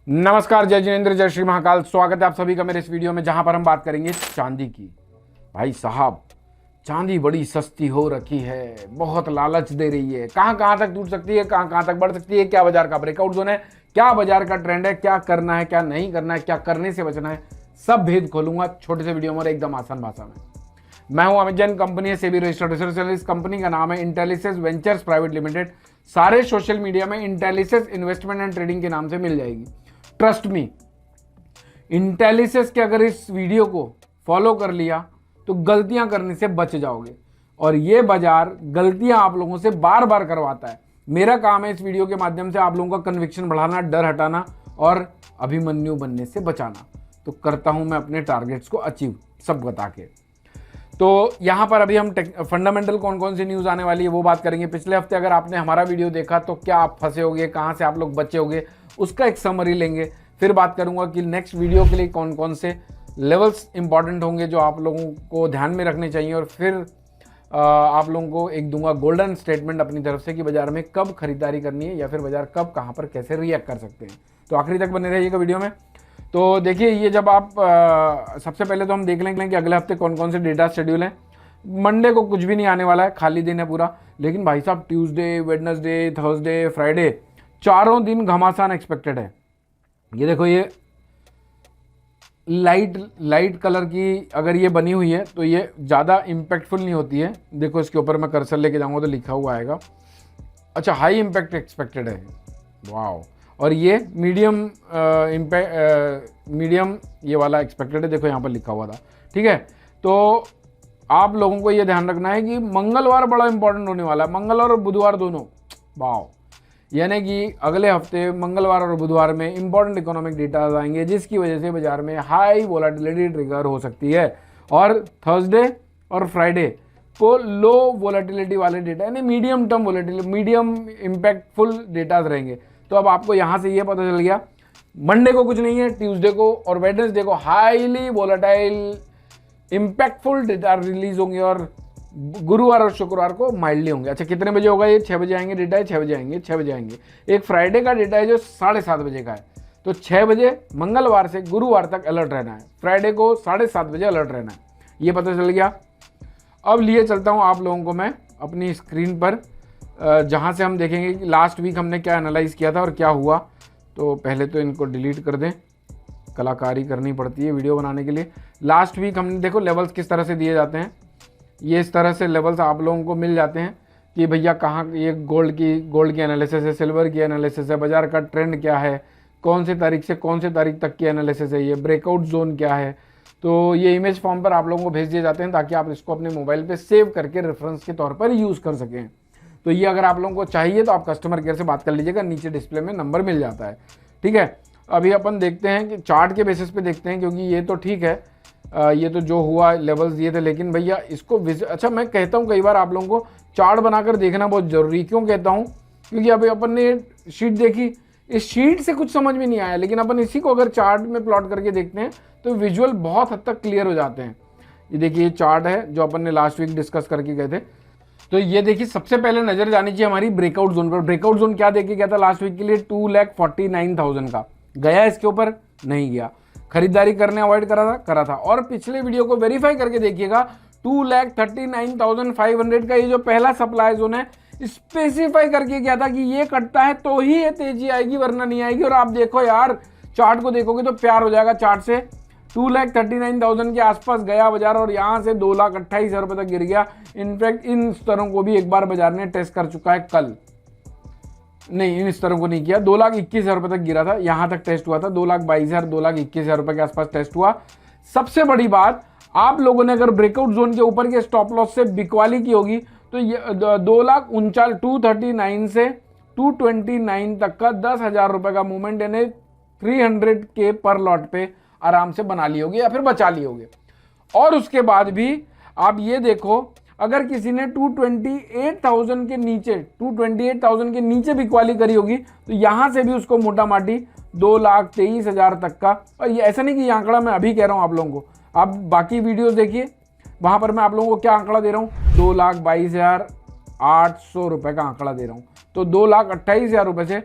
नमस्कार, जय जिनेंद्र, जय श्री महाकाल। स्वागत है आप सभी का मेरे इस वीडियो में, जहां पर हम बात करेंगे चांदी की। भाई साहब, चांदी बड़ी सस्ती हो रखी है, बहुत लालच दे रही है। कहां कहां तक टूट सकती है, कहां कहां तक बढ़ सकती है, क्या बाजार का ब्रेकआउट जोन है, क्या बाजार का ट्रेंड है, क्या करना है, क्या नहीं करना है, क्या करने से बचना है, सब भेद खोलूंगा छोटे से वीडियो में और एकदम आसान भाषा में। मैं हूं अमित जैन, कंपनी है SEBI registered research analyst. Company का नाम है इंटेलिसेस वेंचर्स प्राइवेट लिमिटेड। सारे सोशल मीडिया में इंटेलिसेस इन्वेस्टमेंट एंड ट्रेडिंग के नाम से मिल जाएगी। ट्रस्ट मी, इंटेलिसेस के अगर इस वीडियो को फॉलो कर लिया तो गलतियां करने से बच जाओगे। और ये बाजार गलतियां आप लोगों से बार बार करवाता है। मेरा काम है इस वीडियो के माध्यम से आप लोगों का कन्विक्शन बढ़ाना, डर हटाना और अभिमन्यु बनने से बचाना। तो करता हूं मैं अपने टारगेट्स को अचीव, सब बता के। तो यहाँ पर अभी हम फंडामेंटल कौन कौन सी न्यूज़ आने वाली है वो बात करेंगे। पिछले हफ्ते अगर आपने हमारा वीडियो देखा तो क्या आप फंसे होगे, कहाँ से आप लोग बचे होगे, उसका एक समरी लेंगे। फिर बात करूंगा कि नेक्स्ट वीडियो के लिए कौन कौन से लेवल्स इंपॉर्टेंट होंगे जो आप लोगों को ध्यान में रखने चाहिए। और फिर आप लोगों को एक दूंगा गोल्डन स्टेटमेंट अपनी तरफ से कि बाजार में कब खरीदारी करनी है या फिर बाजार कब कहाँ पर कैसे रिएक्ट कर सकते हैं। तो आखिरी तक बने रहिएगा वीडियो में। तो देखिए, ये जब आप सबसे पहले तो हम देख लेंगे कि अगले हफ्ते कौन कौन से डेटा शेड्यूल हैं। मंडे को कुछ भी नहीं आने वाला है, खाली दिन है पूरा। लेकिन भाई साहब, ट्यूसडे, वेडनेसडे, थर्सडे, फ्राइडे, चारों दिन घमासान एक्सपेक्टेड है। ये देखो, ये लाइट कलर की अगर ये बनी हुई है तो ये ज़्यादा इम्पैक्टफुल नहीं होती है। देखो, इसके ऊपर मैं कर्सर लेके जाऊंगा तो लिखा हुआ आएगा। अच्छा, हाई इम्पैक्ट एक्सपेक्टेड है। वाओ। और ये मीडियम ये वाला एक्सपेक्टेड है। देखो यहाँ पर लिखा हुआ था, ठीक है। तो आप लोगों को ये ध्यान रखना है कि मंगलवार बड़ा इंपॉर्टेंट होने वाला है, मंगलवार और बुधवार दोनों। वाओ, यानी कि अगले हफ्ते मंगलवार और बुधवार में इंपॉर्टेंट इकोनॉमिक डेटा आएंगे, जिसकी वजह से बाजार में हाई वोलेटिलिटी ट्रिगर हो सकती है। और थर्सडे और फ्राइडे को लो वोलेटिलिटी वाले डेटा, यानी medium term volatility, medium impactful data रहेंगे। तो अब आपको यहाँ से ये पता चल गया, मंडे को कुछ नहीं है, ट्यूसडे को और वेडनेसडे को highly volatile impactful data release होंगे और गुरुवार और शुक्रवार को माइल्डली होंगे। अच्छा, कितने बजे होगा ये? 6 बजे आएंगे डेटा है, 6 बजे आएंगे, 6 बजे आएंगे। एक फ्राइडे का डेटा है जो 7:30 बजे का है। तो 6 बजे मंगलवार से गुरुवार तक अलर्ट रहना है, फ्राइडे को 7:30 बजे अलर्ट रहना है। ये पता चल गया। अब लिए चलता हूँ आप लोगों को मैं अपनी स्क्रीन पर, जहाँ से हम देखेंगे कि लास्ट वीक हमने क्या एनालाइज किया था और क्या हुआ। तो पहले तो इनको डिलीट कर दें, कलाकारी करनी पड़ती है वीडियो बनाने के लिए। लास्ट वीक हमने देखो लेवल्स किस तरह से दिए जाते हैं। ये इस तरह से लेवल्स आप लोगों को मिल जाते हैं कि भैया कहाँ, ये गोल्ड की एनालिसिस है, सिल्वर की एनालिसिस है, बाजार का ट्रेंड क्या है, कौन से तारीख से कौन से तारीख तक की एनालिसिस है, ये ब्रेकआउट जोन क्या है। तो ये इमेज फॉर्म पर आप लोगों को भेज दिए जाते हैं ताकि आप इसको अपने मोबाइल पे सेव करके रेफरेंस के तौर पर यूज़ कर सकें। तो ये अगर आप लोगों को चाहिए तो आप कस्टमर केयर से बात कर लीजिएगा, नीचे डिस्प्ले में नंबर मिल जाता है, ठीक है। अभी अपन देखते हैं कि चार्ट के बेसिस पे देखते हैं, क्योंकि ये तो ठीक है, ये तो जो हुआ लेवल्स दिए थे। लेकिन भैया इसको अच्छा, मैं कहता हूँ कई बार आप लोगों को चार्ट बनाकर देखना बहुत जरूरी। क्यों कहता हूँ? क्योंकि अभी अपन ने शीट देखी, इस शीट से कुछ समझ में नहीं आया, लेकिन अपन इसी को अगर चार्ट में प्लॉट करके देखते हैं तो विजुअल बहुत हद तक क्लियर हो जाते हैं। ये देखिए, ये चार्ट है जो अपन ने लास्ट वीक डिस्कस करके गए थे। तो ये देखिए, सबसे पहले नजर जानी चाहिए हमारी ब्रेकआउट जोन पर। ब्रेकआउट जोन क्या देके गया था लास्ट वीक के लिए? 2,49,000 का गया, इसके ऊपर नहीं गया। खरीदारी करने अवॉइड करा था। और पिछले वीडियो को वेरीफाई करके देखिएगा, 2,39,500 का ये जो पहला सप्लाई जोन है, स्पेसिफाई करके गया था कि ये कटता है तो ही ये तेजी आएगी, वरना नहीं आएगी। और आप देखो यार, चार्ट को देखोगे तो प्यार हो जाएगा चार्ट से। 2,39,000 के आसपास गया बाजार और यहाँ से 2,28,000 रुपये तक गिर गया। इनफैक्ट इन स्तरों को भी एक बार बाजार ने टेस्ट कर चुका है कल। नहीं, इन स्तरों को नहीं किया। 2,21,000 रुपये तक गिरा था, यहाँ तक टेस्ट हुआ था। 2,22,000, 2,21,000 रुपये के आसपास टेस्ट हुआ। सबसे बड़ी बात, आप लोगों ने अगर ब्रेकआउट जोन के ऊपर के स्टॉप लॉस से बिकवाली की होगी तो ये 2,39 से 229 तक का 10,000 रुपये का मूवमेंट, यानी 300K पर लॉट पे आराम से बना ली होगी या फिर बचा ली होगी। और उसके बाद भी आप ये देखो, अगर किसी ने 228,000 के नीचे बिकवाली करी होगी तो यहां से भी उसको मोटा माटी 2,23,000 तक का। और ये ऐसा नहीं कि ये आंकड़ा मैं अभी कह रहा हूं आप लोगों को, आप बाकी वीडियोस देखिए, वहां पर मैं आप लोगों को क्या आंकड़ा दे रहा हूं, 2,22,800 रुपए का आंकड़ा दे रहा हूं। तो 2,28,000 रुपए से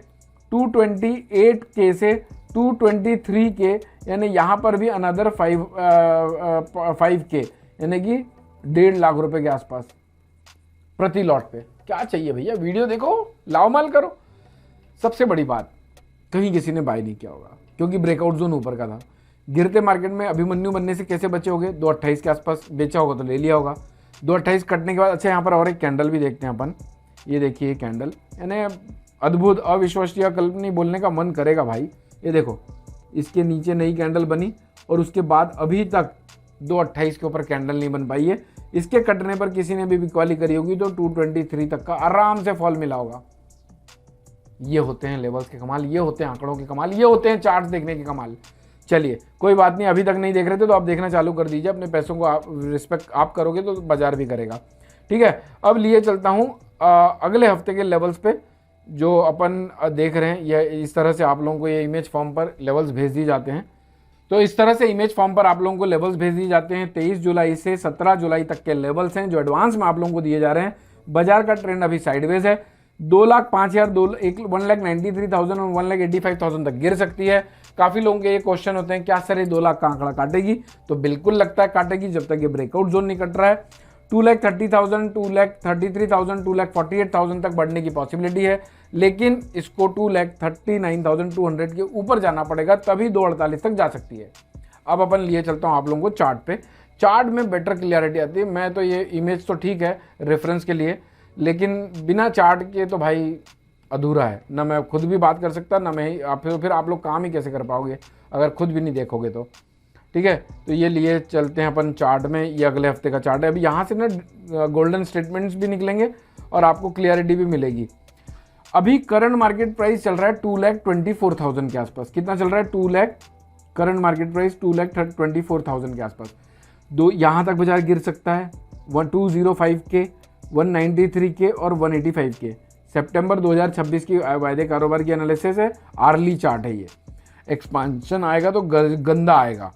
228K से 223 के, यानी यहाँ पर भी अनदर 5 के, यानी कि 1.5 लाख रुपए के आसपास प्रति लॉट पे। क्या चाहिए भैया, वीडियो देखो, लाओ माल करो। सबसे बड़ी बात, कहीं किसी ने बाय नहीं किया होगा क्योंकि ब्रेकआउट जोन ऊपर का था। गिरते मार्केट में अभिमन्यु बनने से कैसे बचे होगे, 228 के आसपास बेचा होगा तो ले लिया होगा। 228 कटने के बाद, अच्छा यहाँ पर और एक कैंडल भी देखते हैं अपन, ये देखिए कैंडल, यानी अद्भुत, अविश्वसनीय, कल्पनीय बोलने का मन करेगा भाई। ये देखो, इसके नीचे नई कैंडल बनी और उसके बाद अभी तक 228 के ऊपर कैंडल नहीं बन पाई है। इसके कटने पर किसी ने भी बिकवाली करी होगी तो 223 तक का आराम से फॉल मिला होगा। ये होते हैं लेवल्स के कमाल, ये होते हैं आंकड़ों के कमाल, ये होते हैं चार्ट्स देखने के कमाल। चलिए कोई बात नहीं, अभी तक नहीं देख रहे थे तो आप देखना चालू कर दीजिए। अपने पैसों को आप रिस्पेक्ट आप करोगे तो बाजार भी करेगा, ठीक है। अब लिए चलता हूँ अगले हफ्ते के लेवल्स पे जो अपन देख रहे हैं। ये इस तरह से आप लोगों को ये इमेज फॉर्म पर लेवल्स भेज दिए जाते हैं। तो इस तरह से इमेज फॉर्म पर आप लोगों को लेवल्स भेज दिए जाते हैं। 23 जुलाई से 17 जुलाई तक के लेवल्स हैं जो एडवांस में आप लोगों को दिए जा रहे हैं। बाजार का ट्रेंड अभी साइडवेज है। 2,05,000, 1,93,000 और 1,85,000 तक गिर सकती है। काफ़ी लोगों के ये क्वेश्चन होते हैं, क्या सर ये 2 लाख का आंकड़ा काटेगी? तो बिल्कुल लगता है काटेगी, जब तक ये ब्रेकआउट जोन नहीं कट रहा है। 2,30,000, 2,33,000, 2,48,000 तक बढ़ने की पॉसिबिलिटी है, लेकिन इसको 2,39,200 के ऊपर जाना पड़ेगा, तभी 2,48 तक जा सकती है। अब अपन लिए चलता हूँ आप लोगों को चार्ट पे। चार्ट में बेटर क्लियरिटी आती है। मैं तो ये इमेज तो ठीक है रेफरेंस के लिए, लेकिन बिना चार्ट के तो भाई अधूरा है। ना मैं खुद भी बात कर सकता, ना मैं फिर आप लोग काम ही कैसे कर पाओगे अगर खुद भी नहीं देखोगे तो, ठीक है। तो ये लिए चलते हैं अपन चार्ट में। ये अगले हफ्ते का चार्ट है। अभी यहाँ से ना गोल्डन स्टेटमेंट्स भी निकलेंगे और आपको क्लियरिटी भी मिलेगी। अभी करंट मार्केट प्राइस चल रहा है 2,24,000 के आसपास। कितना चल रहा है? 2 लाख। करंट मार्केट प्राइस 2,24,000 के आसपास। यहाँ तक बाजार गिर सकता है। 205 के, 193 के और 185 के। सितंबर 2026 की वायदे कारोबार की एनालिसिस है, आर्ली चार्ट है ये। एक्सपांशन आएगा तो गंदा आएगा,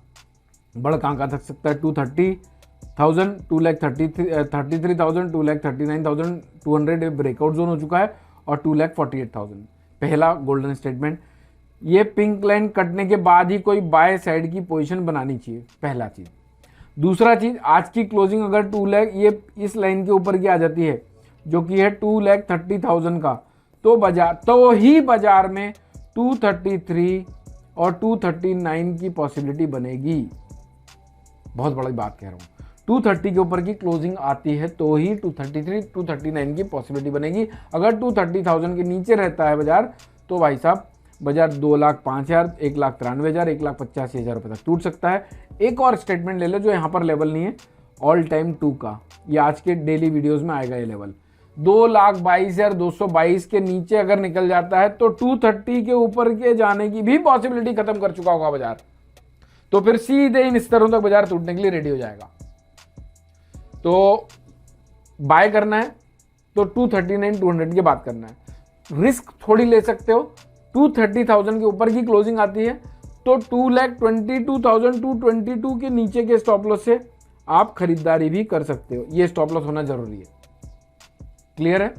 बड़ा कहाँ का सकता है। 230,000, 2,33,000, 2,39,200 ब्रेकआउट जोन हो चुका है और 2,48,000 पहला गोल्डन स्टेटमेंट। ये पिंक लाइन कटने के बाद ही कोई बाय साइड की पोजीशन बनानी चाहिए, पहला चीज़। दूसरा चीज़, आज की क्लोजिंग अगर 2 लाख ये इस लाइन के ऊपर की आ जाती है जो कि है 2,30,000 का, तो ही बाजार में 233 और 239 की पॉसिबिलिटी बनेगी। बहुत बड़ी बात कह रहा हूँ। 230 के ऊपर की क्लोजिंग आती है तो ही 233, 239 की पॉसिबिलिटी बनेगी। अगर 230,000 के नीचे रहता है बाजार तो भाई साहब बाजार 2,05,000, 1,93,000, 1,85,000 रुपये तक टूट सकता है। एक और स्टेटमेंट ले लो जो यहाँ पर लेवल नहीं है, ऑल टाइम 2 का। ये आज के डेली वीडियोस में आएगा ये लेवल। 2,22,222 के नीचे अगर निकल जाता है तो 230 के ऊपर के जाने की भी पॉसिबिलिटी खत्म कर चुका होगा बाजार। तो फिर सीधे इन स्तरों तक बाजार टूटने के लिए रेडी हो जाएगा। तो बाय करना है तो 239,200 की बात करना है। रिस्क थोड़ी ले सकते हो। 230,000 के ऊपर की क्लोजिंग आती है तो 2,22,222 के नीचे के स्टॉप लॉस से आप खरीदारी भी कर सकते हो। ये स्टॉप लॉस होना जरूरी है, क्लियर है।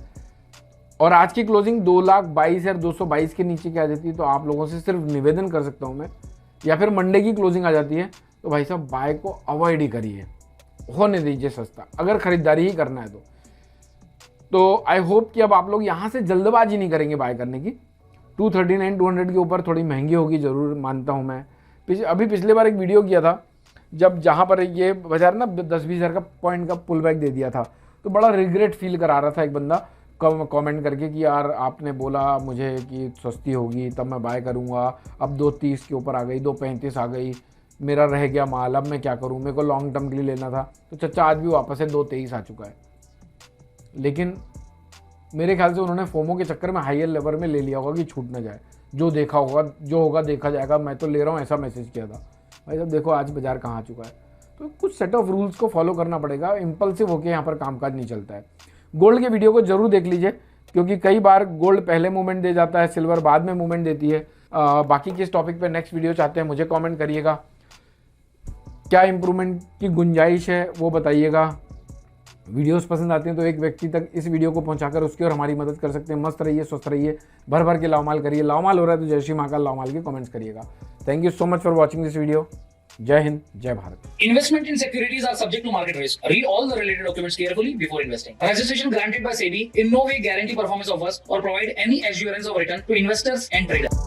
और आज की क्लोजिंग 2,22,222 के नीचे की आ जाती है तो आप लोगों से सिर्फ निवेदन कर सकता हूं मैं, या फिर मंडे की क्लोजिंग आ जाती है तो भाई साहब बाय को अवॉइड ही करिए, होने दीजिए सस्ता, अगर खरीदारी ही करना है तो आई होप कि अब आप लोग यहां से जल्दबाजी नहीं करेंगे बाय करने की। 239,200 के ऊपर थोड़ी महंगी होगी, जरूर मानता हूं मैं। अभी पिछले बार एक वीडियो किया था जब जहां पर ये बाजार ना 10-20 हज़ार का पॉइंट का पुल बैक दे दिया था, तो बड़ा रिग्रेट फील करा रहा था एक बंदा कमेंट करके कि यार आपने बोला मुझे कि सस्ती होगी तब मैं बाय करूंगा, अब 230 के ऊपर आ गई, 235 आ गई, मेरा रह गया माल, अब मैं क्या करूं, मेरे को लॉन्ग टर्म के लिए लेना था। तो चचा आज भी वापस से 223 आ चुका है। लेकिन मेरे ख्याल से उन्होंने फोमो के चक्कर में हायर लेवल में ले लिया होगा कि छूट ना जाए, जो देखा होगा, जो होगा देखा जाएगा, मैं तो ले रहा हूँ, ऐसा मैसेज किया था। भाई साहब देखो आज बाजार कहाँ आ चुका है। तो कुछ सेट ऑफ रूल्स को फॉलो करना पड़ेगा, इम्पल्सिव होकर यहाँ पर कामकाज नहीं चलता है। गोल्ड के वीडियो को जरूर देख लीजिए क्योंकि कई बार गोल्ड पहले मूवमेंट दे जाता है, सिल्वर बाद में मूवमेंट देती है। बाकी किस टॉपिक पे नेक्स्ट वीडियो चाहते हैं मुझे कमेंट करिएगा। क्या इंप्रूवमेंट की गुंजाइश है वो बताइएगा। वीडियोस पसंद आती हैं तो एक व्यक्ति तक इस वीडियो को पहुंचाकर उसकी और हमारी मदद कर सकते हैं। मस्त रहिए, स्वस्थ रहिए, भर भर के लावमाल करिए। लावमाल हो रहा है तो जय श्री महाकाल लावमाल के कमेंट्स करिएगा। Thank you so much for watching this video. जय हिंद, जय Bharat. Investment in securities are subject to market risk. Read all the related documents carefully before investing. Registration granted by SEBI in no way guarantee performance of us or provide any assurance of return to investors and traders.